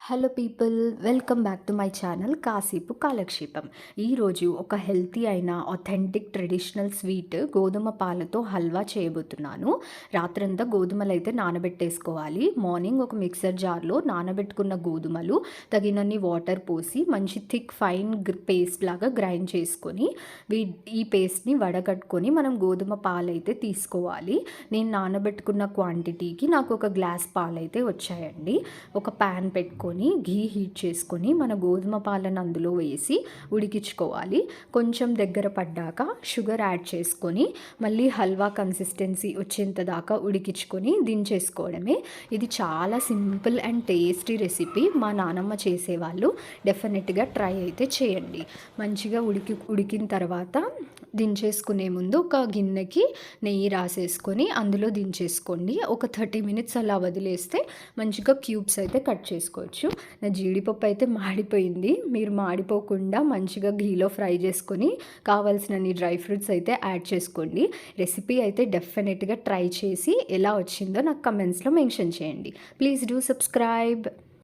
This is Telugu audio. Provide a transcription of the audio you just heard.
Hello people, welcome back to my channel కాసేపు కాలక్షేపం. ఈరోజు ఒక హెల్తీ అయిన ఆథెంటిక్ ట్రెడిషనల్ స్వీట్ గోధుమ పాలతో హల్వా చేయబోతున్నాను. రాత్రంతా గోధుమలు అయితే నానబెట్టేసుకోవాలి. మార్నింగ్ ఒక మిక్సర్ జార్లో నానబెట్టుకున్న గోధుమలు తగినన్ని వాటర్ పోసి మంచి థిక్ ఫైన్ పేస్ట్ లాగా గ్రైండ్ చేసుకొని ఈ పేస్ట్ని వడగట్టుకొని మనం గోధుమ పాలు అయితే తీసుకోవాలి. నేను నానబెట్టుకున్న క్వాంటిటీకి నాకు ఒక గ్లాస్ పాలు అయితే వచ్చాయండి. ఒక ప్యాన్ పెట్టుకొని ఘీ హీట్ చేసుకొని మన గోధుమ పాలను అందులో వేసి ఉడికించుకోవాలి. కొంచెం దగ్గర పడ్డాక షుగర్ యాడ్ చేసుకొని మళ్ళీ హల్వా కన్సిస్టెన్సీ వచ్చేంత దాకా ఉడికించుకొని దించేసుకోవడమే. ఇది చాలా సింపుల్ అండ్ టేస్టీ రెసిపీ. మా నానమ్మ చేసేవాళ్ళు, డెఫినెట్గా ట్రై అయితే చేయండి. మంచిగా ఉడికిన తర్వాత దించేసుకునే ముందు ఒక గిన్నెకి నెయ్యి రాసేసుకొని అందులో దించేసుకోండి. ఒక 30 మినిట్స్ అలా వదిలేస్తే మంచిగా క్యూబ్స్ అయితే కట్ చేసుకోవచ్చు. నా జీడిపప్పు అయితే మాడిపోయింది. మీరు మాడిపోకుండా మంచిగా ఘీలో ఫ్రై చేసుకొని కావాల్సినన్ని డ్రై ఫ్రూట్స్ అయితే యాడ్ చేసుకోండి. రెసిపీ అయితే డెఫినెట్గా ట్రై చేసి ఎలా వచ్చిందో నాకు కమెంట్స్లో మెన్షన్ చేయండి. Please do subscribe.